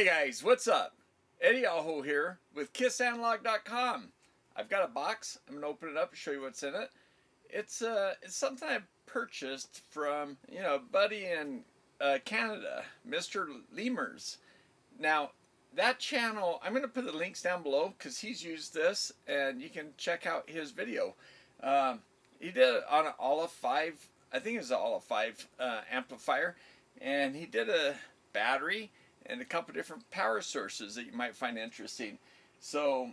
Hey guys, what's up? Eddie Aho here with KissAnalog.com. I've got a box. I'm going to open it up and show you what's in it. It's something I purchased from, a buddy in Canada, Mr. Lemurs. Now, that channel, I'm going to put the links down below because he's used this and you can check out his video. He did it on an Olive 5, I think it was an Olive 5 amplifier, and he did a battery and a couple different power sources that you might find interesting. So,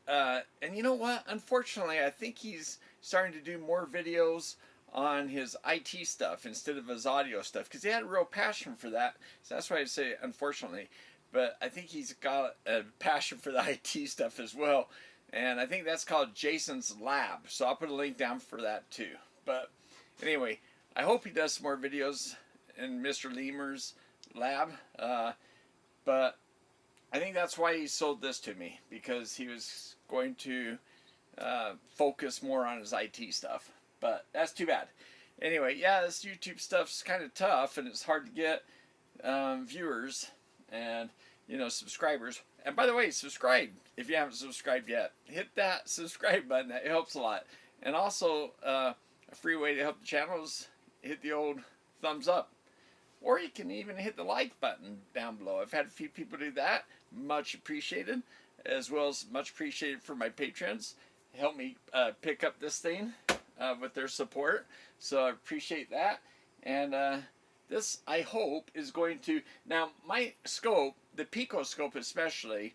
and you know what? Unfortunately, I think he's starting to do more videos on his IT stuff instead of his audio stuff because he had a real passion for that. So that's why I say unfortunately. But I think he's got a passion for the IT stuff as well. And I think that's called Jason's Lab. So I'll put a link down for that too. But anyway, I hope he does some more videos in Mr. Lemurs' lab. But I think that's why he sold this to me, because he was going to focus more on his IT stuff. But that's too bad. Anyway, yeah, this YouTube stuff's kind of tough, and it's hard to get viewers and subscribers. And by the way, subscribe if you haven't subscribed yet. Hit that subscribe button. That helps a lot. And also, a free way to help the channel is hit the old thumbs up. Or you can even hit the like button down below. I've had a few people do that. Much appreciated. As well as much appreciated for my patrons. Help me pick up this thing with their support. So I appreciate that. And this, I hope, is going to... Now, my scope, the Pico scope especially,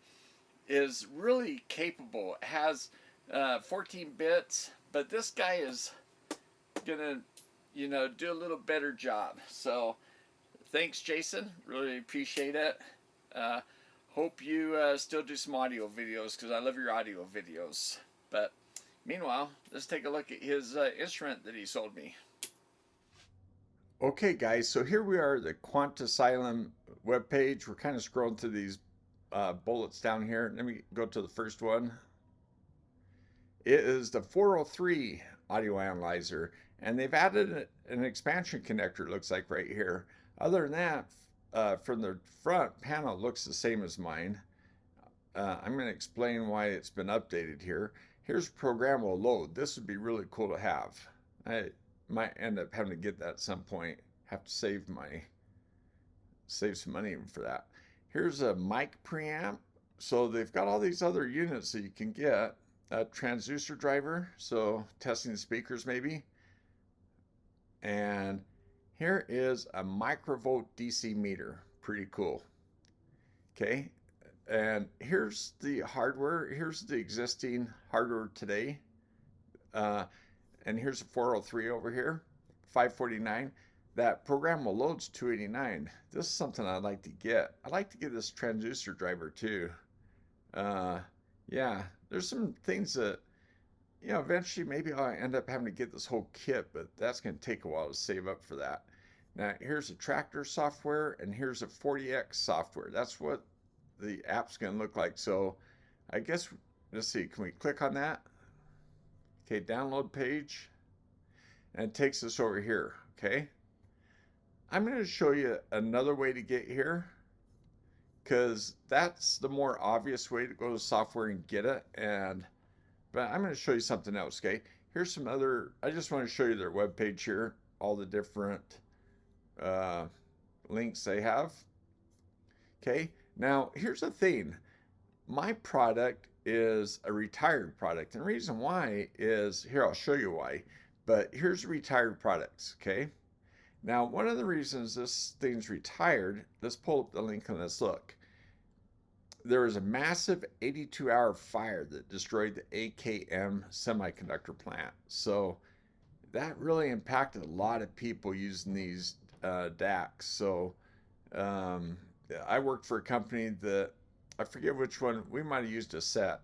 is really capable. It has 14 bits. But this guy is going to, do a little better job. So... thanks, Jason. Really appreciate it. Hope you still do some audio videos because I love your audio videos. But meanwhile, let's take a look at his instrument that he sold me. Okay, guys, so here we are at the QuantAsylum webpage. We're kind of scrolling through these bullets down here. Let me go to the first one. It is the 403 Audio Analyzer, and they've added an expansion connector, it looks like, right here. Other than that, from the front panel, it looks the same as mine. I'm going to explain why it's been updated here. Here's programmable load. This would be really cool to have. I might end up having to get that at some point. Have to save some money for that. Here's a mic preamp. So they've got all these other units that you can get. A transducer driver, so testing the speakers maybe. And here is a microvolt DC meter. Pretty cool. Okay, and here's the hardware. Here's the existing hardware today. And here's a 403 over here, 549. That programmable load's 289. This is something I'd like to get. I'd like to get this transducer driver too. Yeah, there's some things that, eventually maybe I'll end up having to get this whole kit, but that's going to take a while to save up for that. Now, here's a tractor software, and here's a 40X software. That's what the app's going to look like. So I guess, let's see, can we click on that? Okay, download page, and it takes us over here, okay? I'm going to show you another way to get here, because that's the more obvious way to go to software and get it. But I'm going to show you something else, okay? Here's some other, I just want to show you their webpage here, all the different links they have. Okay, now here's the thing. My product is a retired product, and the reason why is, here, I'll show you why, but here's retired products, okay? Now, one of the reasons this thing's retired, let's pull up the link and let's look. There was a massive 82-hour fire that destroyed the AKM semiconductor plant. So that really impacted a lot of people using these DACs. So I worked for a company that, I forget which one, we might have used a set,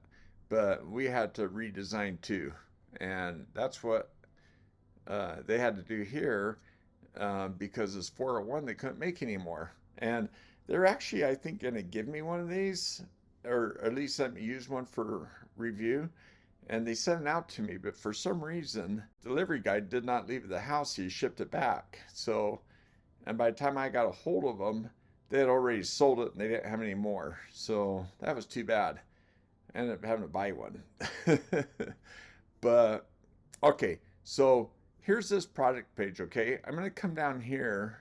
but we had to redesign too. And that's what they had to do here because this 401 they couldn't make anymore. And they're actually, I think, going to give me one of these, or at least let me use one for review. And they sent it out to me, but for some reason, delivery guy did not leave it at the house. He shipped it back. So, and by the time I got a hold of them, they had already sold it and they didn't have any more. So that was too bad. I ended up having to buy one. But okay, so here's this product page, okay? I'm gonna come down here,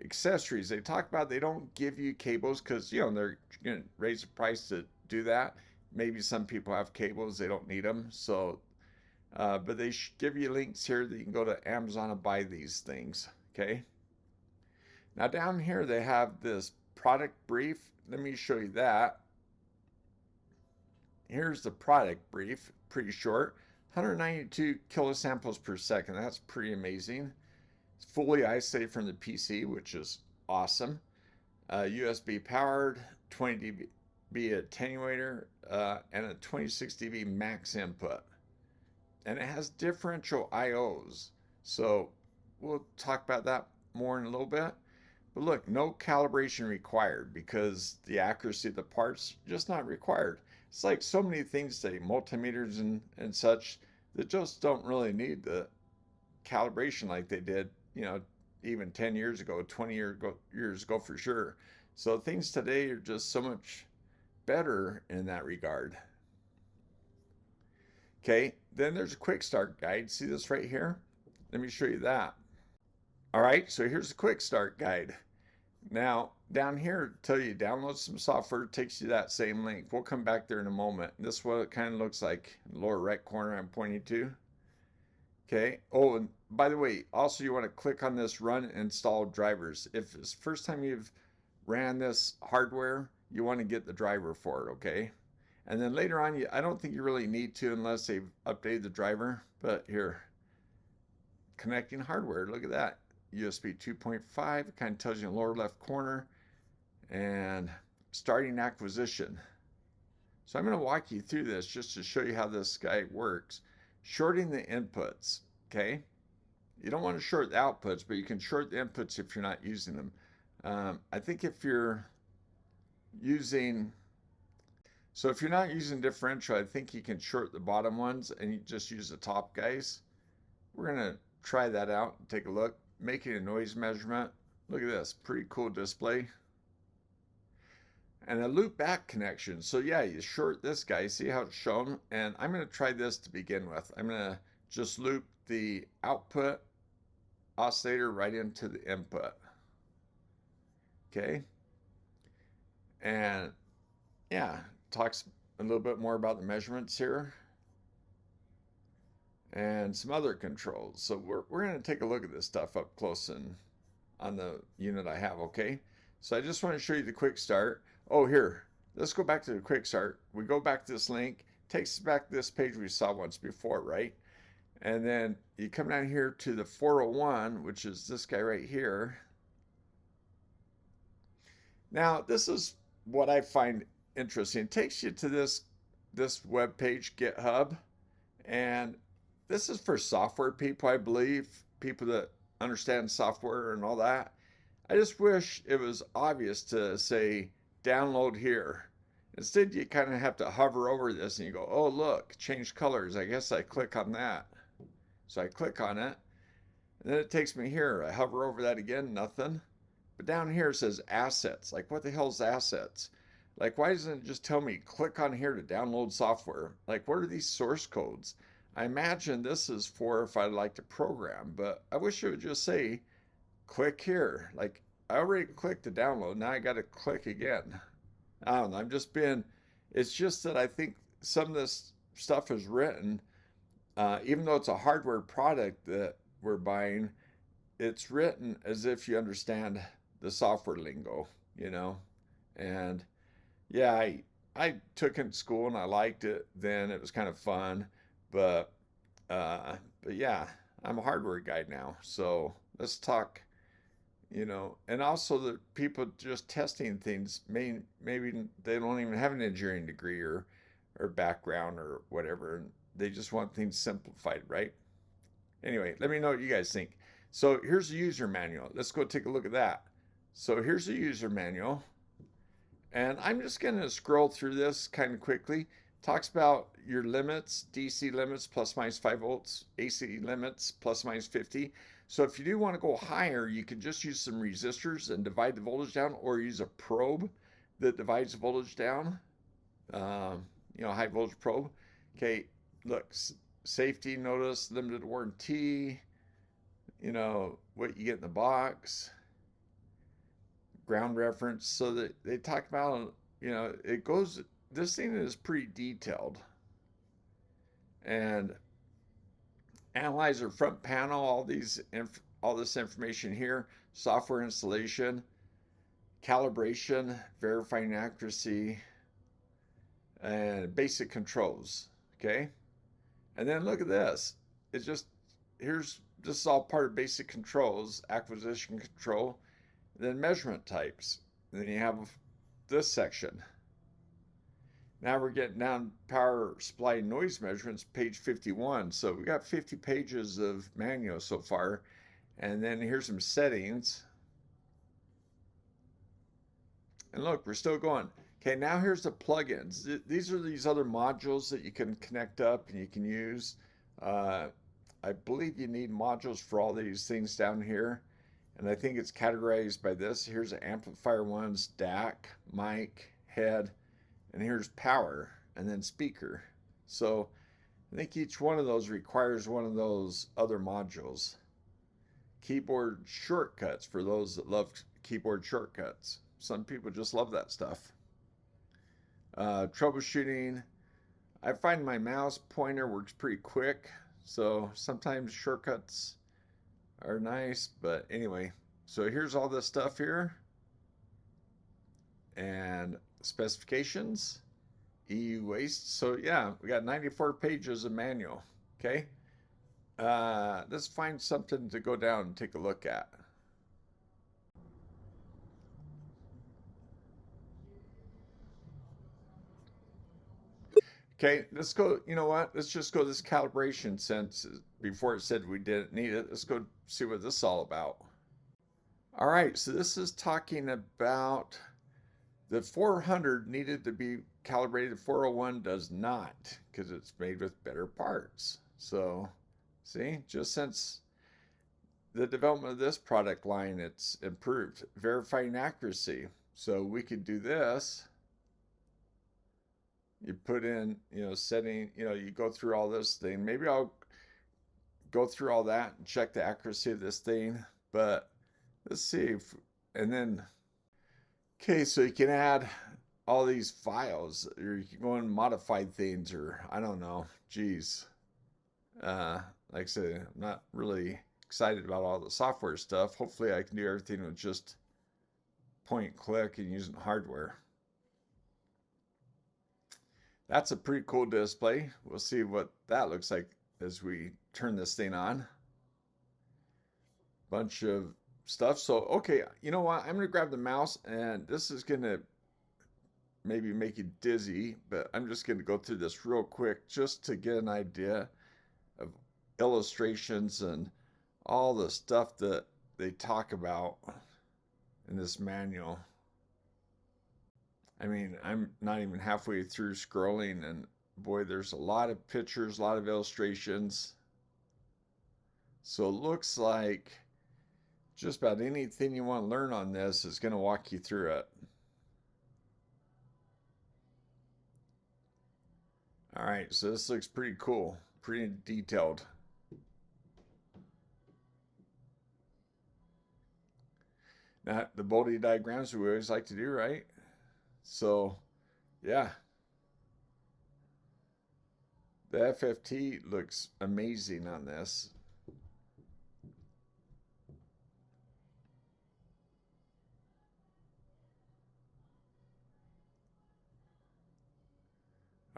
accessories. They talk about they don't give you cables because, you know, they're gonna raise the price to do that. Maybe some people have cables, they don't need them. So, but they give you links here that you can go to Amazon and buy these things, okay? Now down here they have this product brief. Let me show you that. Here's the product brief, pretty short. 192 kilosamples per second. That's pretty amazing. It's fully isolated from the PC, which is awesome. USB powered, 20 dB attenuator, and a 26 dB max input. And it has differential IOs. So we'll talk about that more in a little bit. But look, no calibration required because the accuracy of the parts just not required. It's like so many things today, multimeters and such, that just don't really need the calibration like they did, you know, even 10 years ago, 20 years ago for sure. So things today are just so much better in that regard. Okay, then there's a quick start guide. See this right here? Let me show you that. All right, so here's the quick start guide. Now, down here, tell you download some software, takes you that same link. We'll come back there in a moment. This is what it kind of looks like in the lower right corner I'm pointing to. Okay. Oh, and by the way, also you want to click on this run and install drivers. If it's the first time you've ran this hardware, you want to get the driver for it, okay? And then later on, I don't think you really need to unless they've updated the driver. But here, connecting hardware, look at that. USB 2.5, it kind of tells you in the lower left corner. And starting acquisition. So I'm going to walk you through this just to show you how this guy works. Shorting the inputs, okay? You don't want to short the outputs, but you can short the inputs if you're not using them. I think if you're using, so if you're not using differential, I think you can short the bottom ones and you just use the top guys. We're going to try that out and take a look. Making a noise measurement. Look at this, pretty cool display. And a loop back connection. So yeah, you short this guy, see how it's shown? And I'm going to try this to begin with. I'm going to just loop the output oscillator right into the input. Okay. And yeah, talks a little bit more about the measurements here. And some other controls. So we're going to take a look at this stuff up close and on the unit I have, okay? So I just want to show you the quick start. Oh, here, let's go back to the quick start. We go back to this link, takes us back to this page we saw once before, right? And then you come down here to the 401, which is this guy right here. Now, this is what I find interesting. It takes you to this web page, GitHub, and this is for software people, I believe, people that understand software and all that. I just wish it was obvious to say, download here. Instead, you kind of have to hover over this and you go, oh, look, change colors. I guess I click on that. So I click on it, and then it takes me here. I hover over that again, nothing. But down here it says assets. Like, what the hell is assets? Like, why doesn't it just tell me, click on here to download software? Like, what are these source codes? I imagine this is for if I'd like to program, but I wish it would just say, click here. Like, I already clicked to download, now I got to click again. I don't know, I'm just being, it's just that I think some of this stuff is written, even though it's a hardware product that we're buying, it's written as if you understand the software lingo, you know? And yeah, I took it in school and I liked it then, it was kind of fun. But yeah, I'm a hardware guy now. So let's talk, you know, and also the people just testing things, maybe they don't even have an engineering degree or background or whatever. And they just want things simplified, right? Anyway, let me know what you guys think. So here's the user manual. Let's go take a look at that. So here's the user manual. And I'm just going to scroll through this kind of quickly. Talks about your limits, DC limits plus minus 5 volts, AC limits plus minus 50. So if you do want to go higher, you can just use some resistors and divide the voltage down, or use a probe that divides the voltage down. High voltage probe. Okay, look, safety notice, limited warranty, what you get in the box, ground reference. So that they talk about, this thing is pretty detailed. And analyzer front panel, all this information here, software installation, calibration, verifying accuracy, and basic controls. Okay, and then look at this. This is all part of basic controls, acquisition control, then measurement types. And then you have this section. Now we're getting down power supply noise measurements, page 51. So we got 50 pages of manual so far. And then here's some settings. And look, we're still going. Okay, now here's the plugins. These are these other modules that you can connect up and you can use. I believe you need modules for all these things down here. And I think it's categorized by this. Here's the amplifier ones, DAC, mic, head, and here's power, and then speaker. So I think each one of those requires one of those other modules. Keyboard shortcuts for those that love keyboard shortcuts. Some people just love that stuff. Troubleshooting. I find my mouse pointer works pretty quick, so sometimes shortcuts are nice, but anyway. So here's all this stuff here. And specifications, EU waste. So yeah, we got 94 pages of manual. Okay, let's find something to go down and take a look at. Okay, let's go. You know what? Let's just go this calibration, since before it said we didn't need it. Let's go see what this is all about. All right, so this is talking about the 400 needed to be calibrated. 401 does not, because it's made with better parts. So, see, just since the development of this product line, it's improved. Verifying accuracy. So we could do this. You put in, setting, you go through all this thing. Maybe I'll go through all that and check the accuracy of this thing. But let's see. And then, okay, so you can add all these files, or you can go and modify things, or I don't know. Geez. Like I said, I'm not really excited about all the software stuff. Hopefully I can do everything with just point and click and using hardware. That's a pretty cool display. We'll see what that looks like as we turn this thing on. Bunch of stuff. So, okay, you know what? I'm going to grab the mouse, and this is going to maybe make you dizzy, but I'm just going to go through this real quick just to get an idea of illustrations and all the stuff that they talk about in this manual. I mean, I'm not even halfway through scrolling, and boy, there's a lot of pictures, a lot of illustrations. So it looks like just about anything you want to learn on this is going to walk you through it. All right, so this looks pretty cool, pretty detailed. Now, the Bode diagrams we always like to do, right? So, yeah. The FFT looks amazing on this.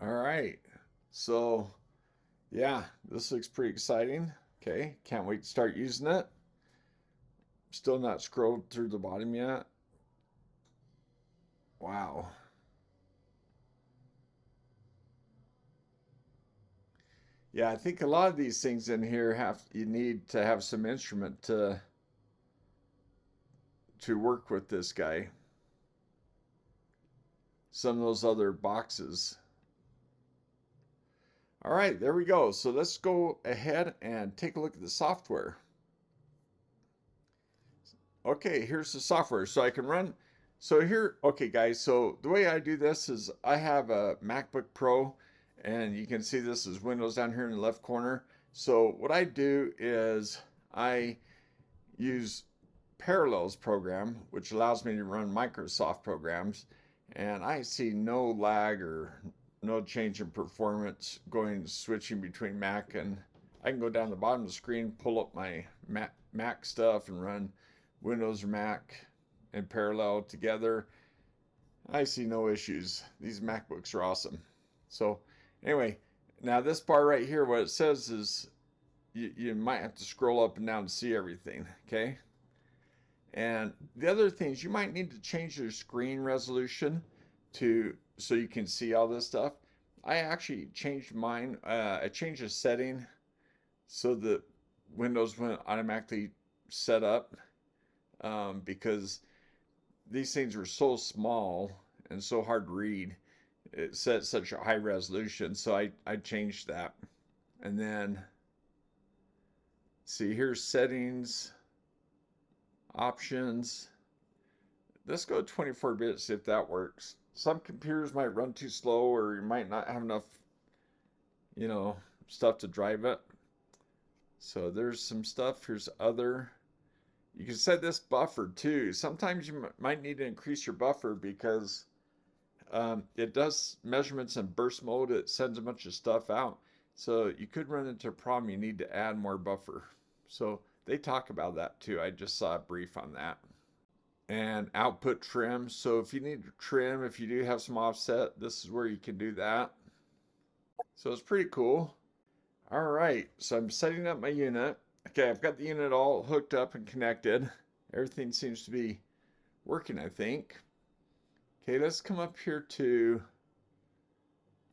All right. So, yeah, this looks pretty exciting. Okay, can't wait to start using it. Still not scrolled through the bottom yet. Wow. Yeah, I think a lot of these things in here you need to have some instrument to work with this guy. Some of those other boxes. All right, there we go. So let's go ahead and take a look at the software. okay, here's the software. So I can run. So here, okay, guys. So the way I do this is I have a MacBook Pro, and you can see this is Windows down here in the left corner. So what I do is I use Parallels program, which allows me to run Microsoft programs, and I see no lag or no change in performance switching between Mac, and I can go down the bottom of the screen, pull up my Mac stuff, and run Windows or Mac in parallel together. I see no issues. These MacBooks are awesome. So anyway, now this bar right here, what it says is you might have to scroll up and down to see everything, okay? And the other things, you might need to change your screen resolution so you can see all this stuff. I actually changed mine. I changed the setting so that Windows wouldn't automatically set up because these things were so small and so hard to read. It set such a high resolution, so I changed that. And then see, here's settings, options. Let's go 24 bits if that works. Some computers might run too slow, or you might not have enough, stuff to drive it. So there's some stuff. Here's other. You can set this buffer too. Sometimes you might need to increase your buffer because it does measurements in burst mode. It sends a bunch of stuff out. So you could run into a problem. You need to add more buffer. So they talk about that too. I just saw a brief on that. And output trim. So if you need to trim, if you do have some offset, this is where you can do that. So it's pretty cool. All right, so I'm setting up my unit. Okay, I've got the unit all hooked up and connected. Everything seems to be working, I think. Okay, let's come up here to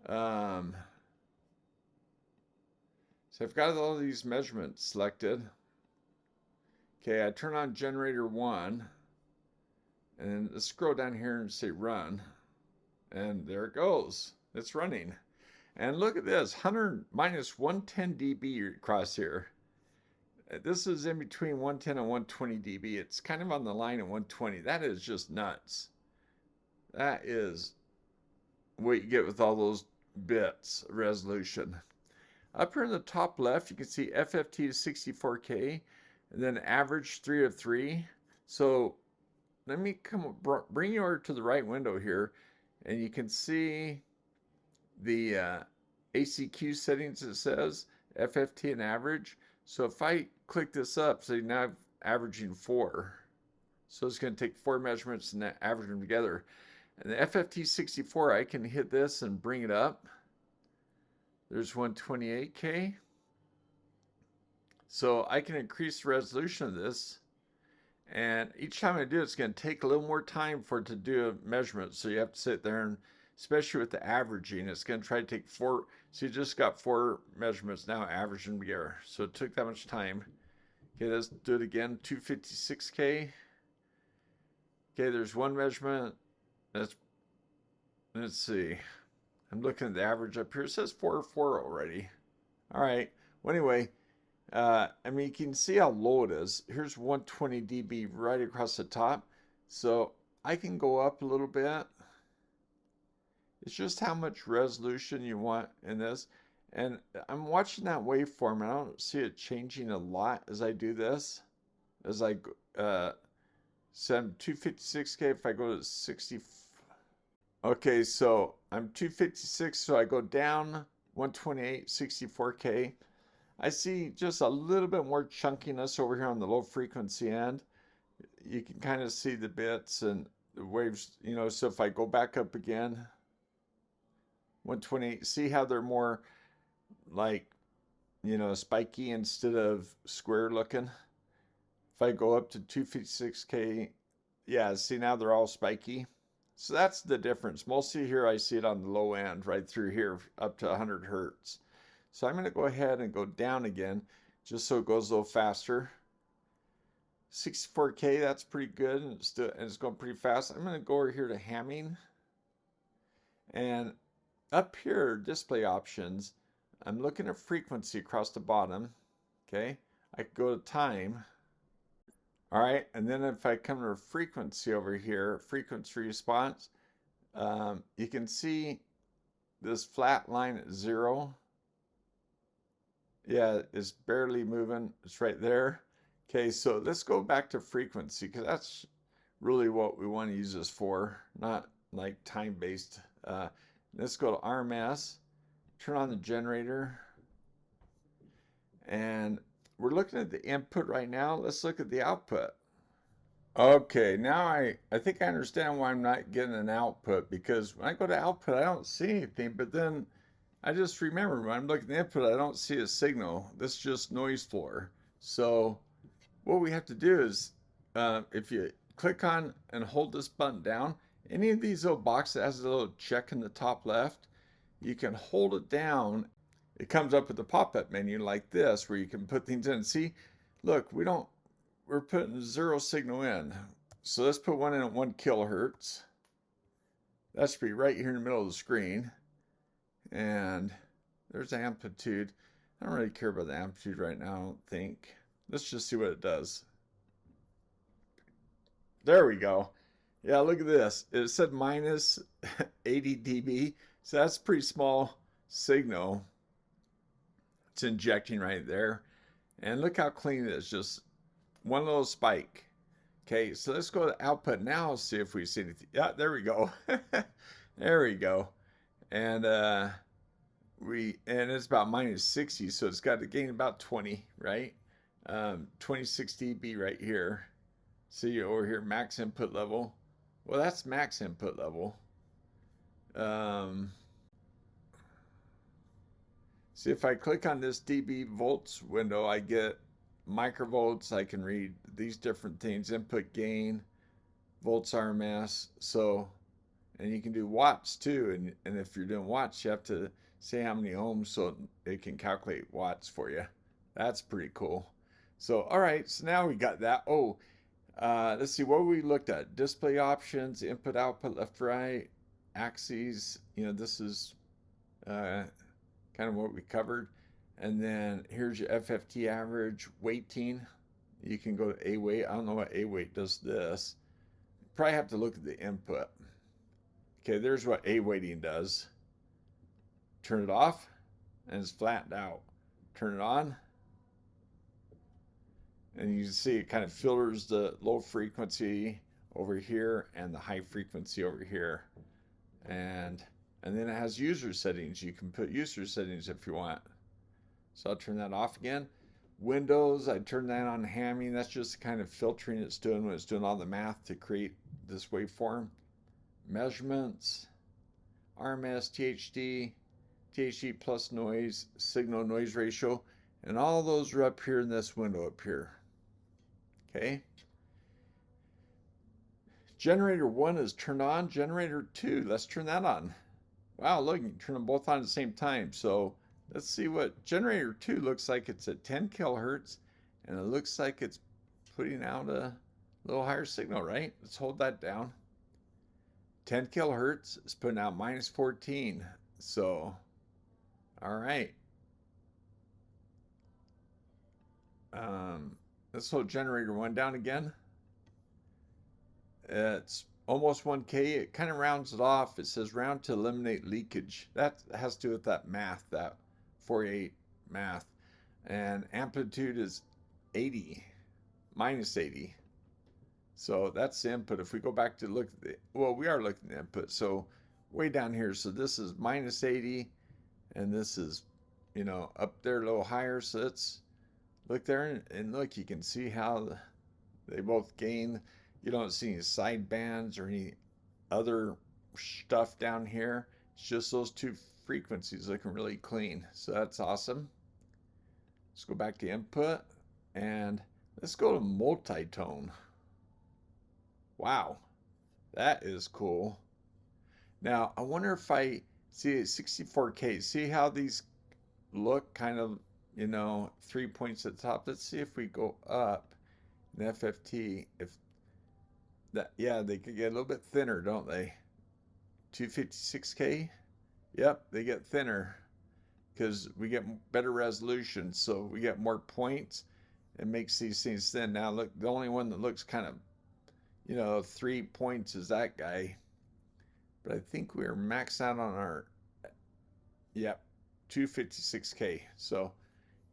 so I've got all these measurements selected. Okay, I turn on generator 1, and let's scroll down here and say run, and there it goes. It's running. And look at this, 100 minus 110 dB across here. This is in between 110 and 120 dB. It's kind of on the line at 120. That is just nuts. That is what you get with all those bits of resolution. Up here in the top left, you can see FFT to 64K, and then average 3 of 3. So let me bring you over to the right window here, and you can see the ACQ settings. It says FFT and average. So if I click this up, so now I'm averaging 4. So it's going to take 4 measurements and average them together. And the FFT 64, I can hit this and bring it up. There's 128K. So I can increase the resolution of this. And each time I do it, it's going to take a little more time for it to do a measurement. So you have to sit there, and especially with the averaging, it's going to try to take 4. So you just got 4 measurements now, averaging together. So it took that much time. Okay, let's do it again. 256K. Okay, there's 1 measurement. Let's see. I'm looking at the average up here. It says 404 already. All right. Well, anyway, I mean, you can see how low it is. Here's 120 dB right across the top. So I can go up a little bit. It's just how much resolution you want in this. And I'm watching that waveform, and I don't see it changing a lot as I do this. As I send 256K, if I go to 60. Okay, so I'm 256, so I go down 128, 64K. I see just a little bit more chunkiness over here on the low frequency end. You can kind of see the bits and the waves, so if I go back up again, 128, see how they're more like, spiky instead of square looking. If I go up to 256K, yeah, see now they're all spiky. So that's the difference. Mostly here I see it on the low end, right through here, up to 100 hertz. So I'm going to go ahead and go down again, just so it goes a little faster. 64K, that's pretty good, and it's going pretty fast. I'm going to go over here to Hamming. And up here, display options, I'm looking at frequency across the bottom. Okay, I could go to time. All right, and then if I come to frequency over here, frequency response, you can see this flat line at 0. Yeah, it's barely moving. It's right there. Okay, so let's go back to frequency because that's really what we want to use this for, not like time-based. Let's go to RMS, turn on the generator, and we're looking at the input right now. Let's look at the output. Okay, now I think I understand why I'm not getting an output, because when I go to output, I don't see anything, but then I just remember when I'm looking at the input, I don't see a signal. This is just noise floor. So what we have to do is, if you click on and hold this button down, any of these little boxes that has a little check in the top left, you can hold it down. It comes up with a pop-up menu like this where you can put things in. See, look, we're putting 0 signal in. So let's put one in at 1 kilohertz. That should be right here in the middle of the screen. And there's amplitude. I don't really care about the amplitude right now, I don't think. Let's just see what it does. There we go. Yeah, look at this. It said minus 80 dB. So that's a pretty small signal. It's injecting right there. And look how clean it is. Just one little spike. Okay, so let's go to output now, see if we see anything. Yeah, there we go. There we go. And it's about minus 60, so it's got to gain about 20, right? 26 dB right here. See over here, max input level. Well, that's max input level. See, if I click on this dB volts window, I get microvolts. I can read these different things, input gain, volts RMS. So, and you can do watts too. And if you're doing watts, you have to say how many ohms so it can calculate watts for you. That's pretty cool. So, all right, so now we got that. Oh, let's see, what we looked at. Display options, input, output, left, right, axes. You know, this is kind of what we covered. And then here's your FFT average, weighting. You can go to A weight. I don't know what A weight does this. Probably have to look at the input. Okay, there's what A weighting does. Turn it off, and it's flattened out. Turn it on, and you can see it kind of filters the low frequency over here and the high frequency over here. And then it has user settings. You can put user settings if you want. So I'll turn that off again. Windows, I turn that on hamming. That's just kind of filtering it's doing when it's doing all the math to create this waveform. Measurements, RMS, THD plus noise, signal noise ratio, and all those are up here in this window up here. Okay. Generator 1 is turned on. Generator 2, let's turn that on. Wow, look, you can turn them both on at the same time. So let's see what generator 2 looks like. It's at 10 kilohertz, and it looks like it's putting out a little higher signal, right? Let's hold that down. 10 kilohertz is putting out minus 14. So, all right. Let's hold generator 1 down again. It's almost 1K. It kind of rounds it off. It says round to eliminate leakage. That has to do with that math, that 48 math. And amplitude is 80, minus 80. So that's the input. If we go back to look at the, well, we are looking at the input. So way down here, so this is minus 80, and this is, you know, up there a little higher. So let's look there, and look, you can see how they both gain. You don't see any side bands or any other stuff down here. It's just those two frequencies looking really clean. So that's awesome. Let's go back to input, and let's go to multi-tone. Wow, that is cool. Now, I wonder if I see 64K. See how these look kind of, you know, 3 points at the top. Let's see if we go up in FFT. If that, yeah, they could get a little bit thinner, don't they? 256K. Yep, they get thinner because we get better resolution, so we get more points. It makes these things thin. Now look, the only one that looks kind of, 3 points is that guy. But I think we're maxed out on our, yep, 256K. So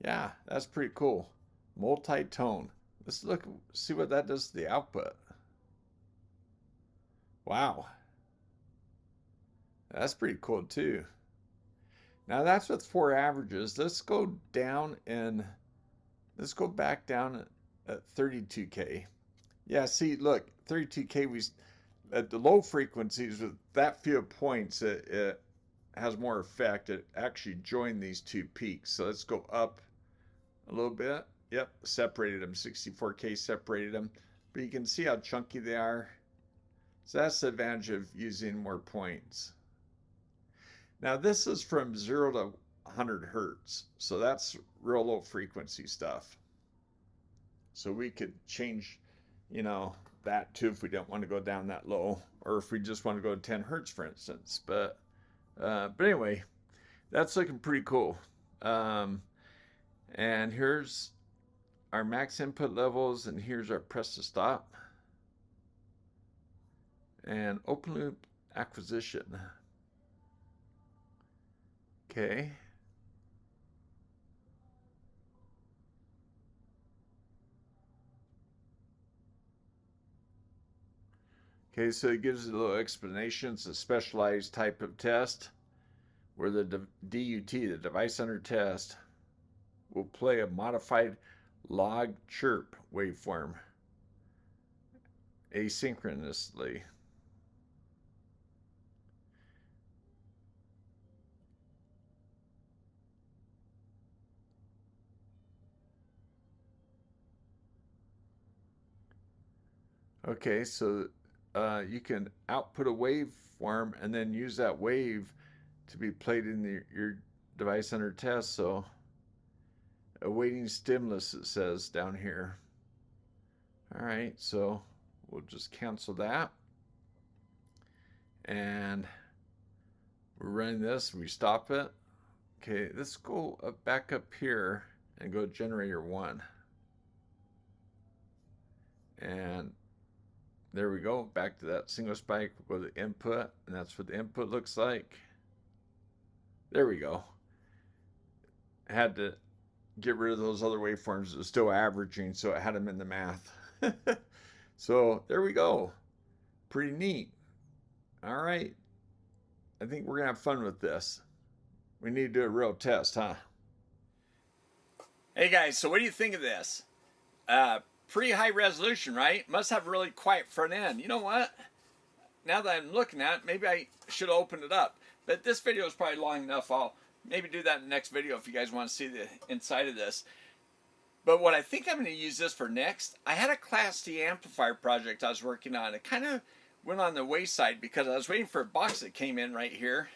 yeah, that's pretty cool. Multi-tone. Let's see what that does to the output. Wow. That's pretty cool too. Now that's with 4 averages. Let's go back down at 32K. Yeah, see, look, 32K, at the low frequencies with that few points, it has more effect. It actually joined these two peaks. So let's go up a little bit. Yep, separated them. 64K separated them. But you can see how chunky they are. So that's the advantage of using more points. Now this is from 0 to 100 hertz. So that's real low frequency stuff. So we could change, that too if we don't want to go down that low, or if we just want to go to 10 hertz, for instance. But anyway, that's looking pretty cool. And here's our max input levels, and here's our press to stop. And open loop acquisition. Okay. Okay, so it gives a little explanation. It's a specialized type of test where the DUT, the device under test, will play a modified log chirp waveform asynchronously. Okay, so you can output a waveform and then use that wave to be played in your device under test. So awaiting stimulus, it says down here. All right, so we'll just cancel that. And we're running this, we stop it. Okay, let's go back up here and go to generator 1. And there we go, back to that single spike. We'll go to input, and that's what the input looks like. There we go. I had to get rid of those other waveforms. It was still averaging, so I had them in the math. So there we go. Pretty neat. All right. I think we're going to have fun with this. We need to do a real test, huh? Hey guys, so what do you think of this? Pretty high resolution, right? Must have a really quiet front end. You know what? Now that I'm looking at it, maybe I should open it up. But this video is probably long enough. I'll maybe do that in the next video if you guys want to see the inside of this. But what I think I'm going to use this for next, I had a Class D amplifier project I was working on. It kind of went on the wayside because I was waiting for a box that came in right here.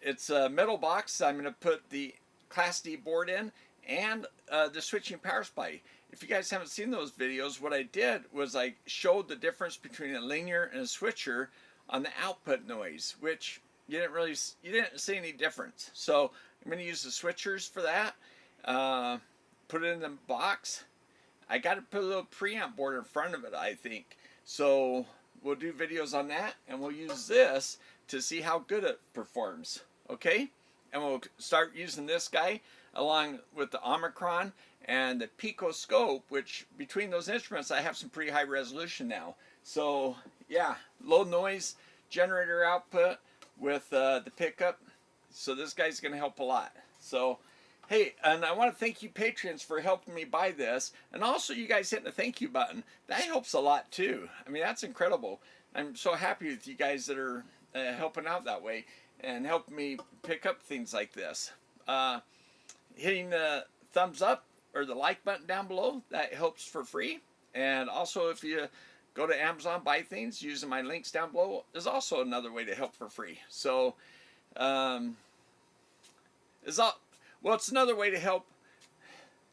It's a metal box. I'm going to put the Class D board in and the switching power supply. If you guys haven't seen those videos, what I did was I showed the difference between a linear and a switcher on the output noise, which you didn't see any difference. So I'm going to use the switchers for that. Put it in the box. I got to put a little preamp board in front of it, I think. So we'll do videos on that, and we'll use this to see how good it performs. Okay? And we'll start using this guy along with the Omicron and the Pico scope, which between those instruments I have some pretty high resolution now. So yeah, low noise generator output with the pickup. So this guy's going to help a lot. So hey, and I want to thank you patrons for helping me buy this, and also you guys hitting the thank you button. That helps a lot too. I mean, that's incredible. I'm so happy with you guys that are helping out that way and helping me pick up things like this. Hitting the thumbs up or the like button down below, that helps for free. And also if you go to Amazon, buy things using my links down below is also another way to help for free. So it's another way to help.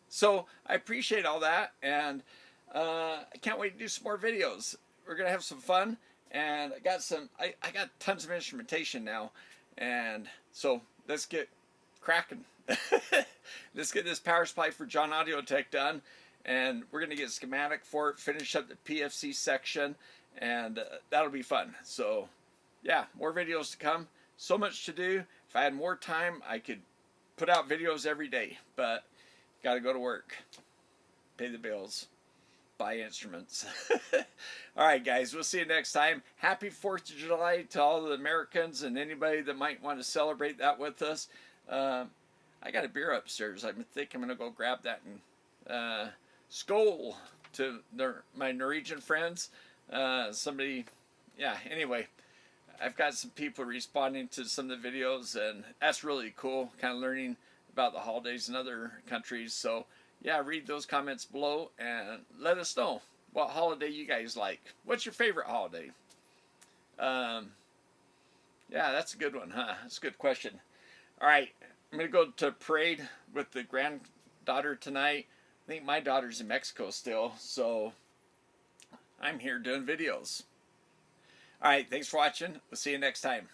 So I appreciate all that, and I can't wait to do some more videos. We're gonna have some fun, and I got tons of instrumentation now, and so let's get cracking. Let's get this power supply for John Audio Tech done, and we're going to get a schematic for it, finish up the PFC section, and that'll be fun. So yeah, more videos to come. So much to do. If I had more time, I could put out videos every day, but got to go to work, pay the bills, buy instruments. All right, guys, we'll see you next time. Happy 4th of July to all the Americans and anybody that might want to celebrate that with us. I got a beer upstairs. I think I'm going to go grab that and skål to my Norwegian friends. Somebody, yeah, anyway, I've got some people responding to some of the videos, and that's really cool, kind of learning about the holidays in other countries. So yeah, read those comments below and let us know what holiday you guys like. What's your favorite holiday? Yeah, that's a good one, huh? That's a good question. All right, I'm going to go to a parade with the granddaughter tonight. I think my daughter's in Mexico still, so I'm here doing videos. All right, thanks for watching. We'll see you next time.